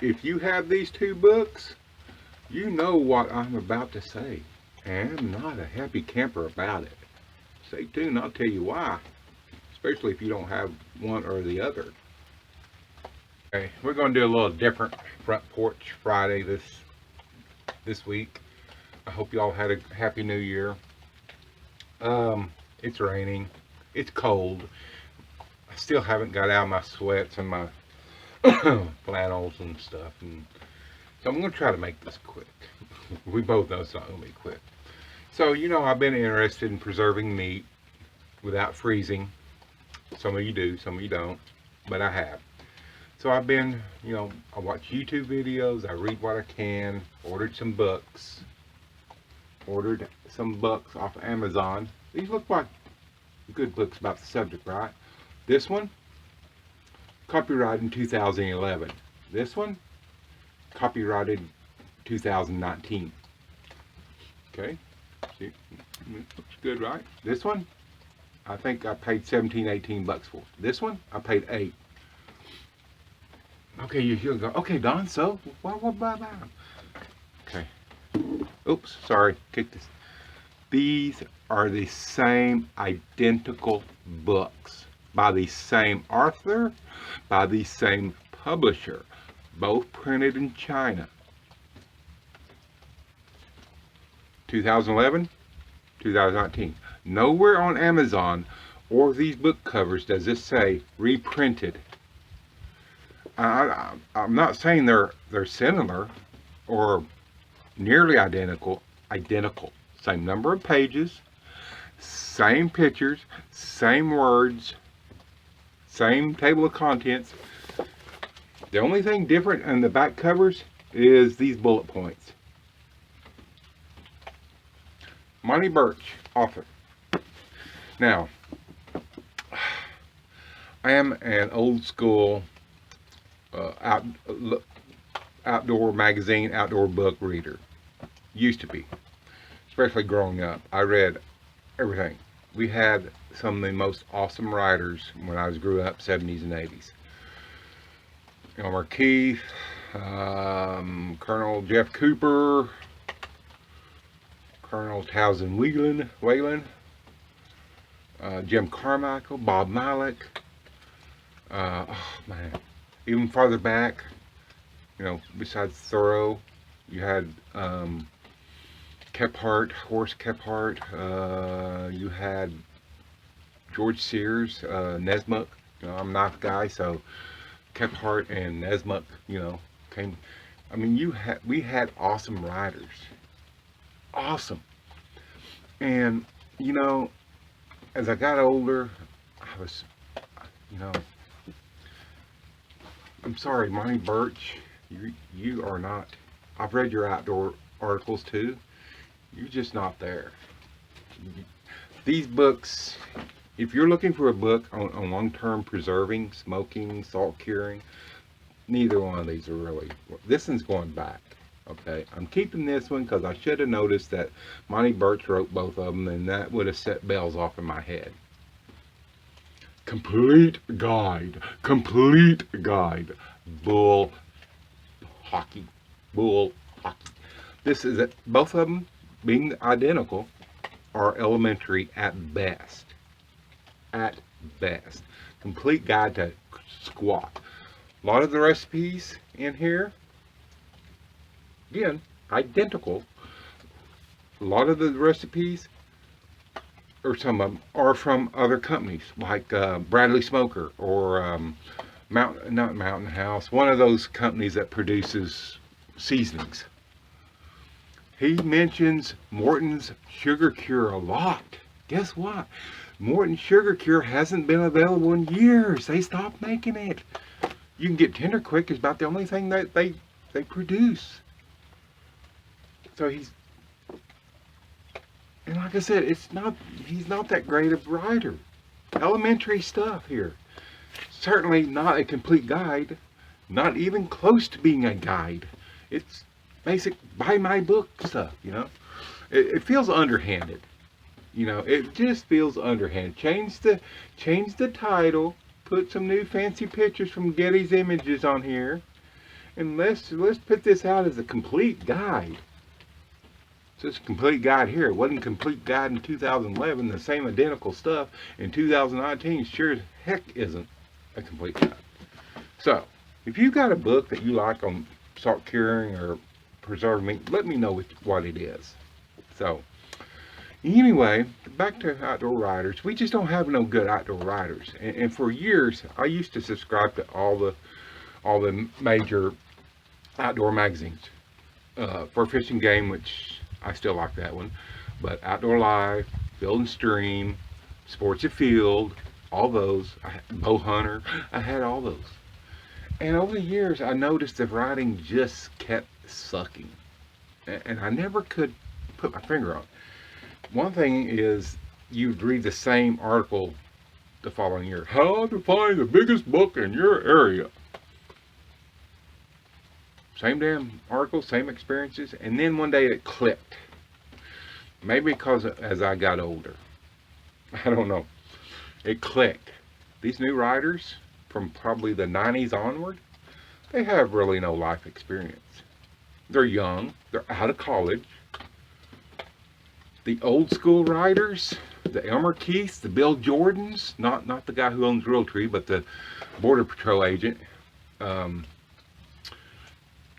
if you have these two books, you know what I'm about to say. And I'm not a happy camper about it. Stay tuned, I'll tell you why. Especially if you don't have one or the other. Okay, we're going to do a little different Front Porch Friday this week. I hope y'all had a happy new year. It's raining. It's cold. I still haven't got out of my sweats and my flannels and stuff. And so I'm going to try to make this quick. We both know it's not going to be quick. So, I've been interested in preserving meat without freezing. Some of you do, some of you don't. But I have. So I've been, I watch YouTube videos. I read what I can. Ordered some books. Ordered some books off of Amazon. These look like good books about the subject, right? This one, copyrighted in 2011. This one, copyrighted 2019. Okay, see, looks good, right? This one, I think I paid 17, 18 bucks for. This one, I paid 8. Okay, you'll go, okay, Don, so what about them? Okay. Oops, sorry, kick this. These are the same identical books by the same author, by the same publisher, both printed in China. 2011, 2019. Nowhere on Amazon or these book covers does this say reprinted. I'm not saying they're similar or nearly identical. Same number of pages, same pictures, same words, same table of contents. The only thing different in the back covers is these bullet points. Monte Burch, author. Now, I am an old school outdoor magazine, outdoor book reader. Used to be. Especially growing up. I read everything. We had some of the most awesome writers when I was grew up, 70s and 80s. Elmer Keith, Colonel Jeff Cooper, Colonel Townsend Whalen, Jim Carmichael, Bob Malik. Oh man, even farther back, besides Thoreau, you had Horace Kephart. You had George Sears, Nesmuk. I'm not the guy, so Kephart and Nesmuk, came. I mean, we had awesome writers, awesome. And as I got older, I was, I'm sorry, Monte Burch, you are not. I've read your outdoor articles too. You're just not there. These books, if you're looking for a book on long-term preserving, smoking, salt curing, neither one of these are really. This one's going back. Okay, I'm keeping this one because I should have noticed that Monte Burch wrote both of them, and that would have set bells off in my head. Complete guide. Bull hockey. This is it. Both of them being identical are elementary at best. At best. Complete guide to squat. A lot of the recipes in here, again, identical. A lot of the recipes, or some of them, are from other companies, like Bradley Smoker or not Mountain House, one of those companies that produces seasonings. He mentions Morton's Sugar Cure a lot. Guess what? Morton's Sugar Cure hasn't been available in years. They stopped making it. You can get Tender Quick. It's about the only thing that they produce. So and like I said, he's not that great of a writer. Elementary stuff here. Certainly not a complete guide. Not even close to being a guide. It's basic buy my book stuff, It feels underhanded. It just feels underhanded. Change the title, put some new fancy pictures from Getty's Images on here, And let's put this out as a complete guide. So it's a complete guide here. It wasn't a complete guide in 2011. The same identical stuff in 2019 sure as heck isn't a complete guide. So if you've got a book that you like on salt curing or preserved meat, let me know what it is. So anyway, back to outdoor riders. We just don't have no good outdoor riders. And for years, I used to subscribe to all the major outdoor magazines. For Fish and Game, which I still like that one, but Outdoor Life, Field and Stream, Sports at Field, all those. Bow Hunter, I had all those. And over the years, I noticed the writing just kept sucking. And I never could put my finger on it. One thing is, you'd read the same article the following year. How to find the biggest book in your area. Same damn article, same experiences. And then one day it clicked. Maybe because as I got older. I don't know. It clicked. These new writers, from probably the 90s onward, they have really no life experience. They're young. They're out of college. The old school writers, the Elmer Keiths, the Bill Jordans, not the guy who owns Realtree, but the Border Patrol agent,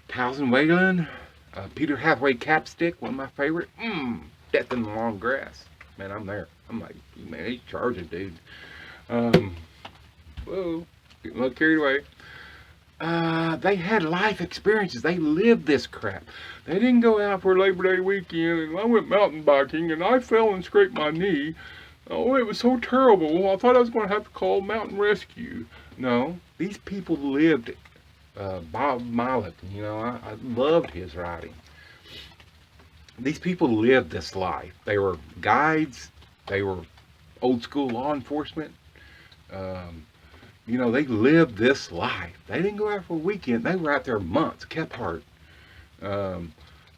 Townsend Whalen, Peter Hathaway Capstick, one of my favorite. Death in the Long Grass. Man, I'm there. I'm like, man, he's charging, dude. Whoa, getting a little carried away. They had life experiences. They lived this crap. They didn't go out for Labor Day weekend and I went mountain biking and I fell and scraped my knee. Oh, it was so terrible. I thought I was going to have to call mountain rescue. No, these people lived. Bob Malik, you know, I loved his writing. These people lived this life. They were guides. They were old school law enforcement. You know, they lived this life. They didn't go out for a weekend. They were out there months. Kephart,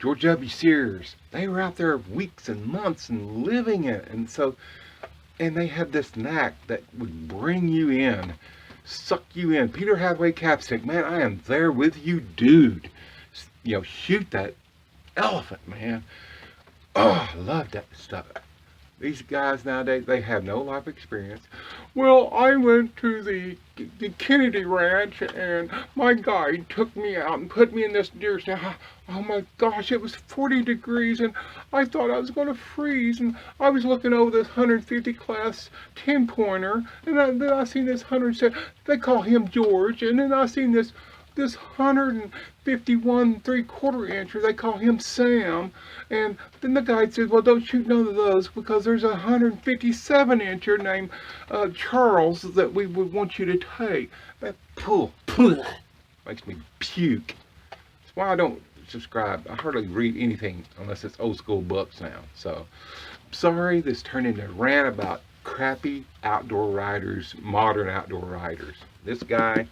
George W. Sears, they were out there weeks and months and living it. And so, and they had this knack that would bring you in, suck you in. Peter Hathaway Capstick, man, I am there with you, dude. You know, shoot that elephant, man. Oh, I love that stuff. These guys nowadays, they have no life experience. Well, I went to the Kennedy Ranch and my guide took me out and put me in this deer stand. Oh my gosh, it was 40 degrees and I thought I was going to freeze. And I was looking over this 150 class 10-pointer and then I seen this 100, they call him George. And then I seen this 151 3/4 incher, they call him Sam. And then the guide said, well, don't shoot none of those because there's a 157 incher named Charles that we would want you to take. That makes me puke. That's why I don't subscribe. I hardly read anything unless it's old school books now. So sorry, this turned into a rant about crappy outdoor riders, modern outdoor riders. This guy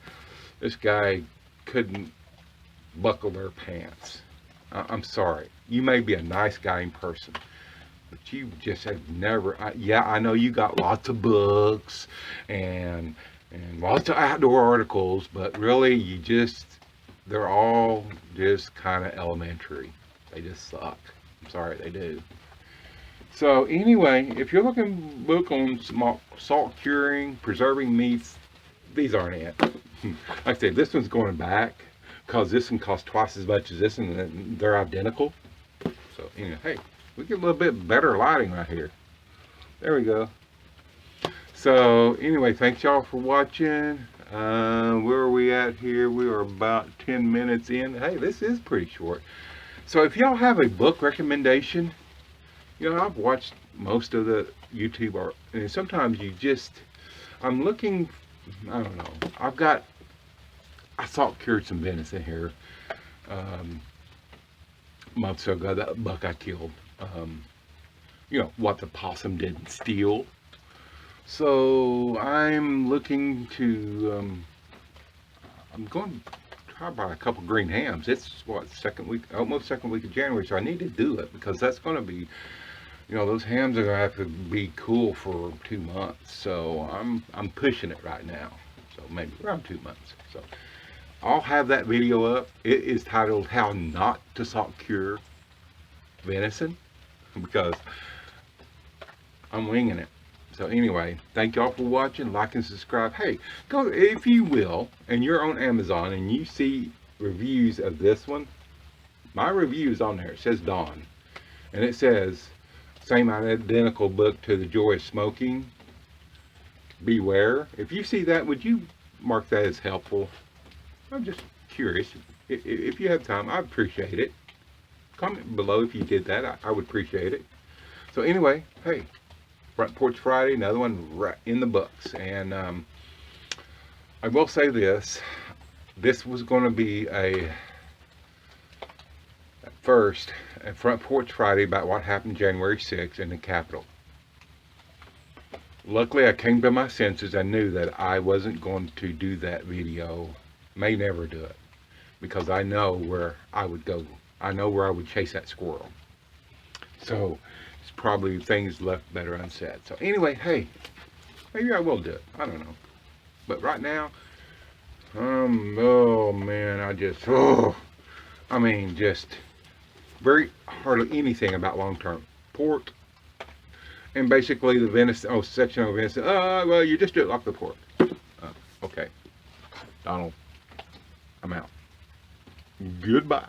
couldn't buckle their pants. I'm sorry. You may be a nice guy in person, but you just have never. Yeah, I know you got lots of books and lots of outdoor articles, but really, they're all just kind of elementary. They just suck. I'm sorry, they do. So anyway, if you're looking book on salt curing, preserving meats, these aren't it. Like I said, this one's going back because this one costs twice as much as this one, and they're identical. So anyway, hey, we get a little bit better lighting right here. There we go. So anyway, thanks y'all for watching. Where are we at here? We are about 10 minutes in. Hey, this is pretty short. So if y'all have a book recommendation, you know, I've watched most of the YouTube art, and sometimes I'm looking, I don't know, I salt cured some venison here months ago, that buck I killed. You know, what the possum didn't steal. So I'm looking to, I'm going to try to buy a couple green hams. It's what, almost second week of January, so I need to do it because that's going to be, you know, those hams are going to have to be cool for 2 months. So I'm pushing it right now. So maybe around 2 months. So I'll have that video up. It is titled How Not to Salt Cure Venison, because I'm winging it. So anyway, thank y'all for watching. Like and subscribe. Hey, go if you will, and you're on Amazon and you see reviews of this one. My review is on there. It says Dawn, and it says same identical book to The Joy of Smoking. Beware. If you see that, would you mark that as helpful? I'm just curious. If you have time, I appreciate it. Comment below if you did that. I would appreciate it. So anyway, hey, Front Porch Friday, another one right in the books. And I will say this. This was going to be at first a Front Porch Friday about what happened January 6th in the Capitol. Luckily, I came to my senses. I knew that I wasn't going to do that video. May never do it. Because I know where I would go. I know where I would chase that squirrel. So, it's probably things left better unsaid. So anyway, hey, maybe I will do it. I don't know. But right now, oh man, just very hardly anything about long-term pork. And basically the venison, section of venison, well, you just do it like the pork. Okay. Donald, I'm out. Goodbye.